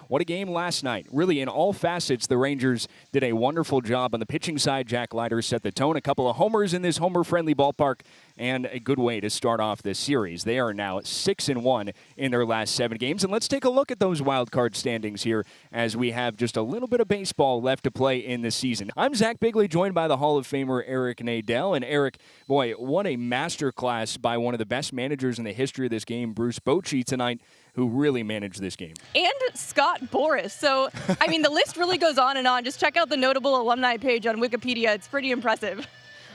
what a game last night. Really, in all facets, the Rangers did a wonderful job. On the pitching side, Jack Leiter set the tone. A couple of homers in this homer-friendly ballpark, and a good way to start off this series. They are now 6-1 in their last 7 games. And let's take a look at those wild card standings here as we have just a little bit of baseball left to play in this season. I'm Zach Bigley, joined by the Hall of Famer Eric Nadel. And Eric, boy, what a masterclass by one of the best managers in the history of this game, Bruce Bochy, tonight, who really managed this game. And Scott Boras. So, I mean, the list really goes on and on. Just check out the notable alumni page on Wikipedia. It's pretty impressive.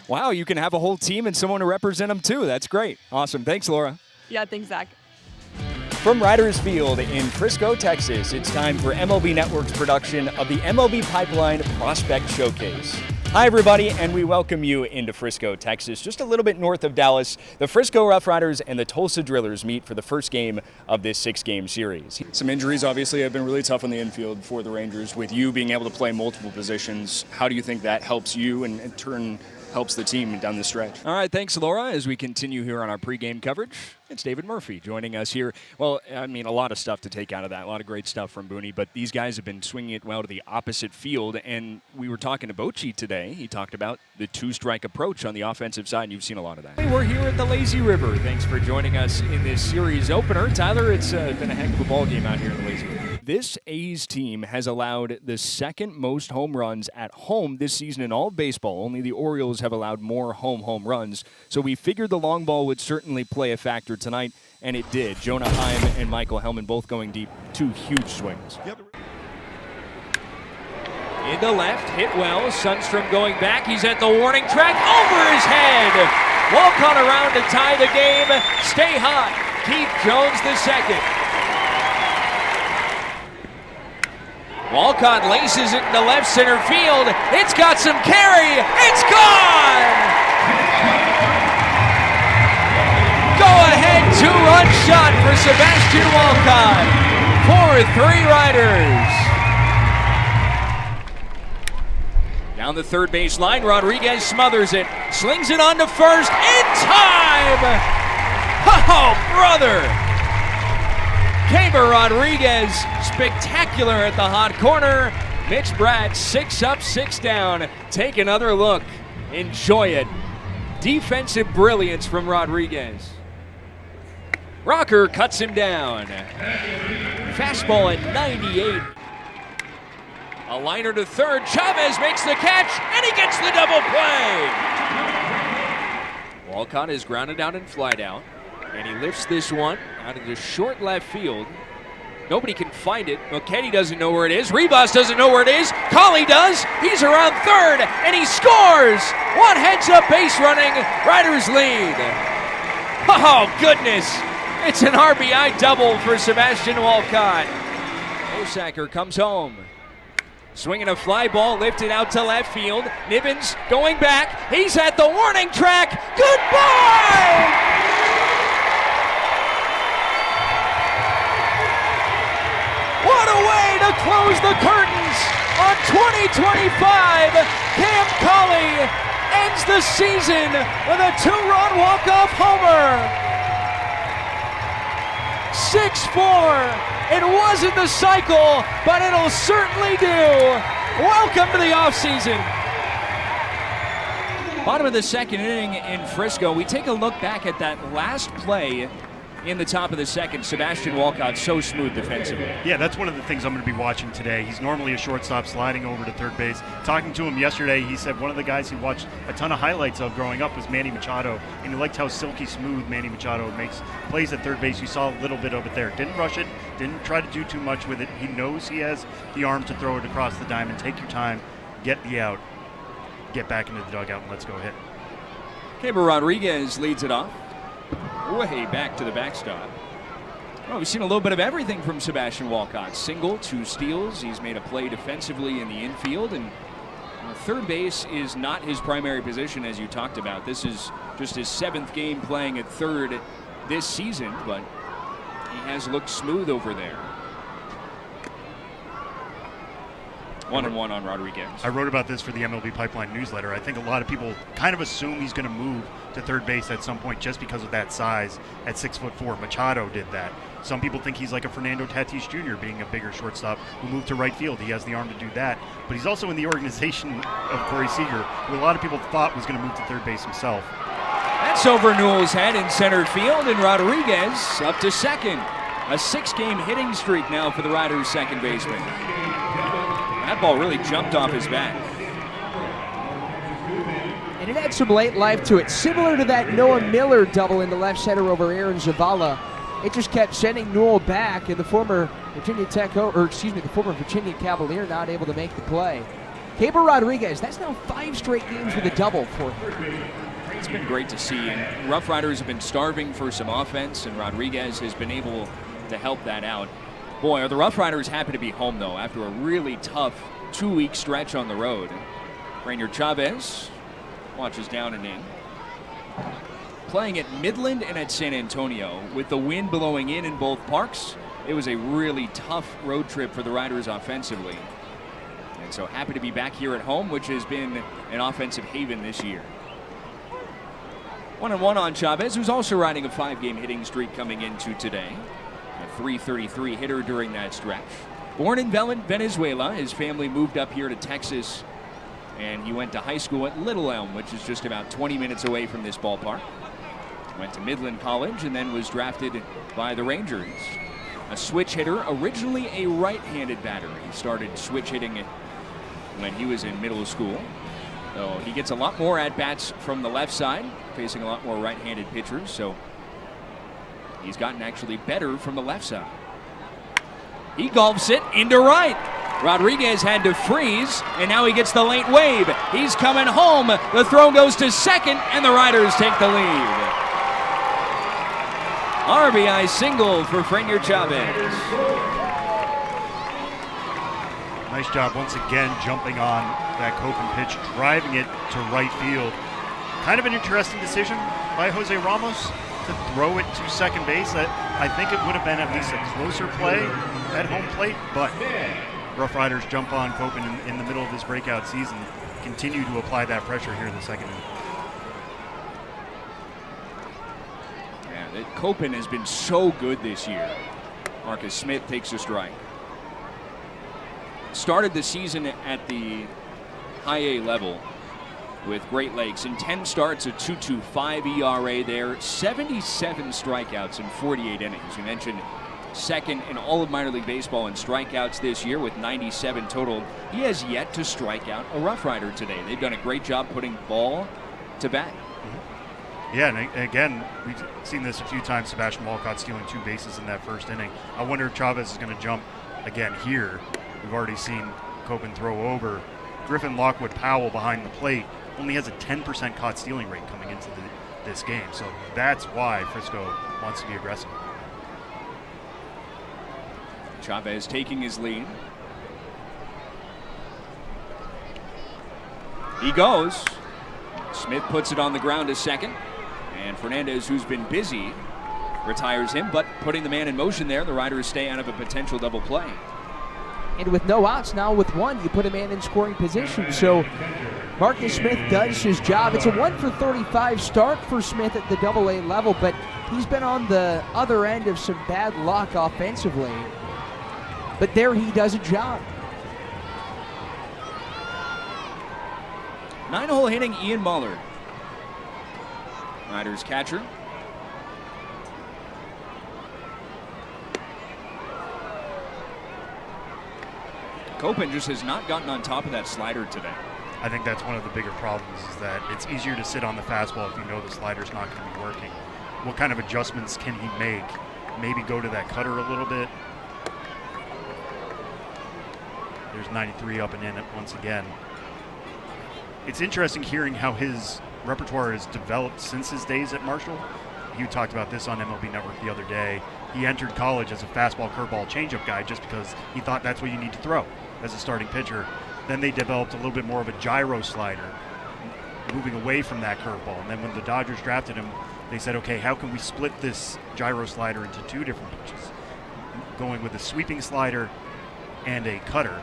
Wow, you can have a whole team and someone to represent them, too. That's great. Awesome. Thanks, Laura. Yeah, thanks, Zach. From Riders Field in Frisco, Texas, it's time for MLB Network's production of the MLB Pipeline Prospect Showcase. Hi, everybody, and we welcome you into Frisco, Texas. Just a little bit north of Dallas, the Frisco Rough Riders and the Tulsa Drillers meet for the first game of this 6-game series. Some injuries, obviously, have been really tough on the infield for the Rangers. With you being able to play multiple positions, how do you think that helps you and in turn helps the team down the stretch? All right, thanks, Laura. As we continue here on our pregame coverage, it's David Murphy joining us here. Well, I mean, a lot of stuff to take out of that, a lot of great stuff from Booney, but these guys have been swinging it well to the opposite field, and we were talking to Bochy today. He talked about the two-strike approach on the offensive side, and you've seen a lot of that. Hey, we're here at the Lazy River. Thanks for joining us in this series opener. Tyler, it's been a heck of a ball game out here in the Lazy River. This A's team has allowed the second most home runs at home this season in all of baseball. Only the Orioles have allowed more home runs. So we figured the long ball would certainly play a factor tonight, and it did. Jonah Heim and Michael Hellman both going deep. 2 huge swings. Into left, hit well. Sundstrom going back. He's at the warning track. Over his head. Walcott around to tie the game. Stay hot. Keith Jones the second. Walcott laces it into left center field. It's got some carry. It's gone! Go-ahead 2-run shot for Sebastian Walcott. 4-3 Riders. Down the third base line, Rodriguez smothers it. Slings it on to first. In time! Oh, brother! Kaber Rodriguez, spectacular at the hot corner. Mitch Bratt, 6 up, 6 down. Take another look. Enjoy it. Defensive brilliance from Rodriguez. Rocker cuts him down. Fastball at 98. A liner to third. Chavez makes the catch, and he gets the double play. Walcott is grounded out and fly down. And he lifts this one out of the short left field. Nobody can find it. Mochetti doesn't know where it is. Rivas doesn't know where it is. Colley does. He's around third, and he scores. One heads-up base running. Riders lead. Oh, goodness. It's an RBI double for Sebastian Walcott. Osacker comes home. Swinging a fly ball, lifted out to left field. Nibbins going back. He's at the warning track. Goodbye! What a way to close the curtains on 2025. Cam Colley ends the season with a 2-run walk-off homer. 6-4. It wasn't the cycle, but it'll certainly do. Welcome to the offseason. Bottom of the second inning in Frisco. We take a look back at that last play in the top of the second. Sebastian Walcott, so smooth defensively. Yeah, that's one of the things I'm going to be watching today. He's normally a shortstop sliding over to third base. Talking to him yesterday, he said one of the guys he watched a ton of highlights of growing up was Manny Machado, and he liked how silky smooth Manny Machado makes plays at third base. You saw a little bit of it there. Didn't rush it, didn't try to do too much with it. He knows he has the arm to throw it across the diamond. Take your time, get the out, get back into the dugout, and let's go hit. Kaber Rodriguez leads it off. Way back to the backstop. Well, we've seen a little bit of everything from Sebastian Walcott. Single, 2 steals. He's made a play defensively in the infield, and third base is not his primary position, as you talked about. This is just his 7th game playing at third this season, but he has looked smooth over there. 1-1 on Rodriguez. I wrote about this for the MLB Pipeline newsletter. I think a lot of people kind of assume he's going to move to third base at some point just because of that size at 6'4". Machado did that. Some people think he's like a Fernando Tatis Jr. being a bigger shortstop who moved to right field. He has the arm to do that. But he's also in the organization of Corey Seager, who a lot of people thought was going to move to third base himself. That's over Newell's head in center field, and Rodriguez up to second. A 6-game hitting streak now for the Riders' second baseman. That ball really jumped off his bat. And it had some late life to it, similar to that Noah Miller double in the left center over Aaron Zavala. It just kept sending Newell back, and the former Virginia Cavalier not able to make the play. Keibert Rodriguez, that's now 5 straight games with a double for him. It's been great to see, and Rough Riders have been starving for some offense, and Rodriguez has been able to help that out. Boy, are the Rough Riders happy to be home, though, after a really tough 2-week stretch on the road. Rainier Chavez watches down and in. Playing at Midland and at San Antonio, with the wind blowing in both parks, it was a really tough road trip for the Riders offensively. And so happy to be back here at home, which has been an offensive haven this year. 1-1 on Chavez, who's also riding a 5-game hitting streak coming into today. A .333 hitter during that stretch. Born in Venezuela, his family moved up here to Texas, and he went to high school at Little Elm, which is just about 20 minutes away from this ballpark. Went to Midland College and then was drafted by the Rangers. A switch hitter, originally a right-handed batter. He started switch hitting when he was in middle school. So he gets a lot more at-bats from the left side, facing a lot more right-handed pitchers, so he's gotten actually better from the left side. He golfs it into right. Rodriguez had to freeze, and now he gets the late wave. He's coming home. The throw goes to second, and the Riders take the lead. RBI single for Rainier Chavez. Nice job once again jumping on that Copen pitch, driving it to right field. Kind of an interesting decision by Jose Ramos to throw it to second base. I think it would have been at least a closer play at home plate, but Rough Riders jump on Copen in the middle of this breakout season, continue to apply that pressure here in the second inning. Yeah, Copen has been so good this year. Marcus Smith takes a strike. Started the season at the high A level with Great Lakes. In 10 starts, a 2.25 ERA there, 77 strikeouts in 48 innings. You mentioned second in all of minor league baseball in strikeouts this year with 97 total. He has yet to strike out a Rough Rider today. They've done a great job putting ball to bat. Yeah, and again, we've seen this a few times, Sebastian Walcott stealing 2 bases in that first inning. I wonder if Chavez is going to jump again here. We've already seen Copen throw over. Griffin Lockwood Powell behind the plate only has a 10% caught stealing rate coming into this game. So that's why Frisco wants to be aggressive. Chavez taking his lead. He goes. Smith puts it on the ground to second. And Fernandez, who's been busy, retires him. But putting the man in motion there, the Riders stay out of a potential double play. And with no outs, now with one, you put a man in scoring position. So Marcus Smith does his job. It's a 1-for-35 start for Smith at the Double-A level, but he's been on the other end of some bad luck offensively. But there he does a job. 9-hole hitting Ian Muller. Riders catcher. Copen just has not gotten on top of that slider today. I think that's one of the bigger problems is that it's easier to sit on the fastball if you know the slider's not going to be working. What kind of adjustments can he make? Maybe go to that cutter a little bit. There's 93 up and in it once again. It's interesting hearing how his repertoire has developed since his days at Marshall. You talked about this on MLB Network the other day. He entered college as a fastball, curveball, changeup guy just because he thought that's what you need to throw as a starting pitcher. Then they developed a little bit more of a gyro slider, moving away from that curveball. And then when the Dodgers drafted him, they said, okay, how can we split this gyro slider into 2 different pitches? Going with a sweeping slider and a cutter.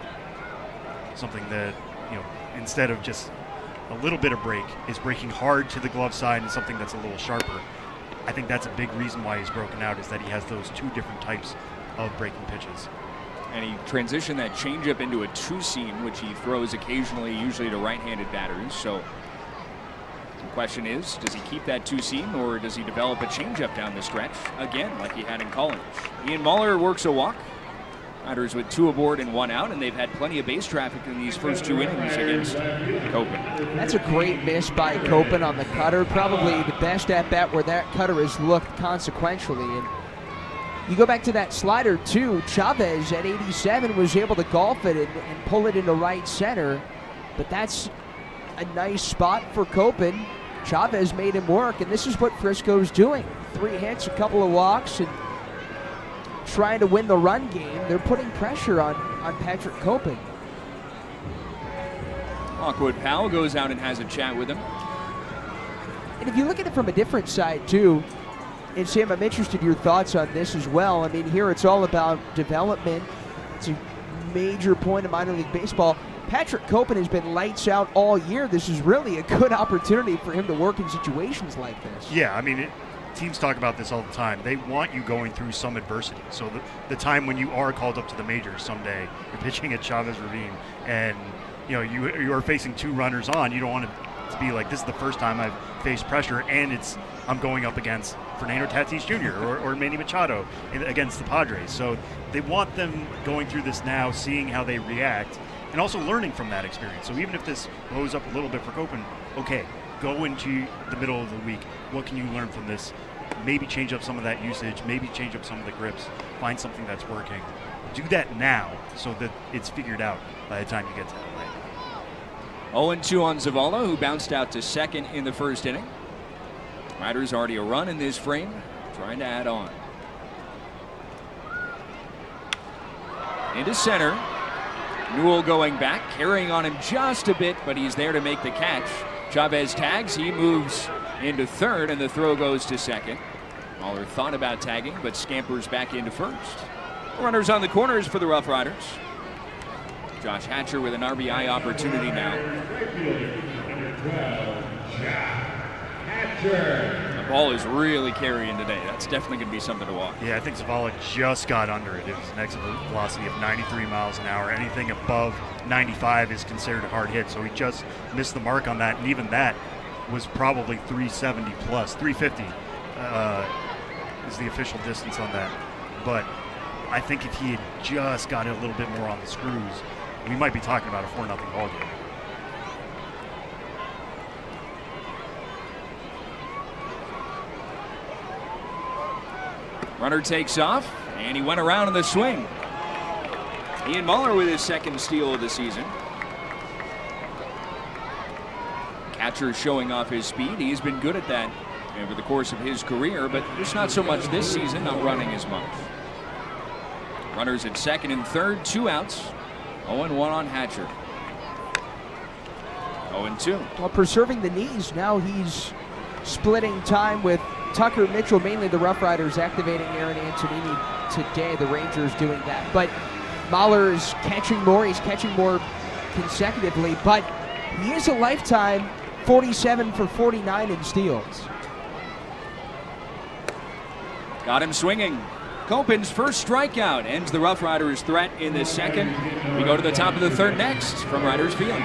something that, instead of just a little bit of break, is breaking hard to the glove side and something that's a little sharper. I think that's a big reason why he's broken out, is that he has those two different types of breaking pitches. And he transitioned that changeup into a two-seam, which he throws occasionally, usually to right-handed batters. So the question is, does he keep that two-seam, or does he develop a changeup down the stretch, again, like he had in college? Ian Muller works a walk. Riders with 2 aboard and 1 out, and they've had plenty of base traffic in these first 2 innings against Copen. That's a great miss by Copen on the cutter. Probably the best at-bat where that cutter has looked consequentially. And you go back to that slider, too. Chavez at 87 was able to golf it and pull it into right center. But that's a nice spot for Copen. Chavez made him work, and this is what Frisco's doing. 3 hits, a couple of walks, and trying to win the run game. They're putting pressure on Patrick Copen. Lockwood Powell goes out and has a chat with him. And if you look at it from a different side, too, and Sam, I'm interested in your thoughts on this as well. I mean, here it's all about development. It's a major point of minor league baseball. Patrick Copen has been lights out all year. This is really a good opportunity for him to work in situations like this. Yeah, I mean, teams talk about this all the time. They want you going through some adversity. So the time when you are called up to the majors someday, you're pitching at Chavez Ravine, and you are facing 2 runners on. You don't want it to be like, this is the first time I've faced pressure, and I'm going up against Fernando Tatis Jr. or Manny Machado against the Padres. So they want them going through this now, seeing how they react, and also learning from that experience. So even if this blows up a little bit for Copen, okay, go into the middle of the week. What can you learn from this? Maybe change up some of that usage, maybe change up some of the grips, find something that's working. Do that now so that it's figured out by the time you get to LA. 0-2 on Zavala, who bounced out to second in the first inning. Riders already a run in this frame, trying to add on. Into center. Newell going back, carrying on him just a bit, but he's there to make the catch. Chavez tags, he moves into third, and the throw goes to second. Muller thought about tagging, but scampers back into first. Runners on the corners for the Rough Riders. Josh Hatcher with an RBI opportunity now. The ball is really carrying today. That's definitely going to be something to watch. Yeah, I think Zavala just got under it. It was an exit velocity of 93 miles an hour. Anything above 95 is considered a hard hit, so he just missed the mark on that, and even that was probably 370 plus. 350 is the official distance on that. But I think if he had just got it a little bit more on the screws, we might be talking about a 4-0 ball game. Runner takes off, and he went around in the swing. Ian Muller with his second steal of the season. Catcher showing off his speed. He's been good at that over the course of his career, but just not so much this season, not running as much. Runners at second and third, 2 outs. 0-1 on Hatcher. 0-2. Well, preserving the knees, now he's splitting time with Tucker Mitchell, mainly the Rough Riders activating Aaron Antonini today, the Rangers doing that. But Mahler is catching more, he's catching more consecutively, but he is a lifetime 47 for 49 in steals. Got him swinging. Copen's first strikeout ends the Rough Riders' threat in the second. We go to the top of the third next from Riders Field.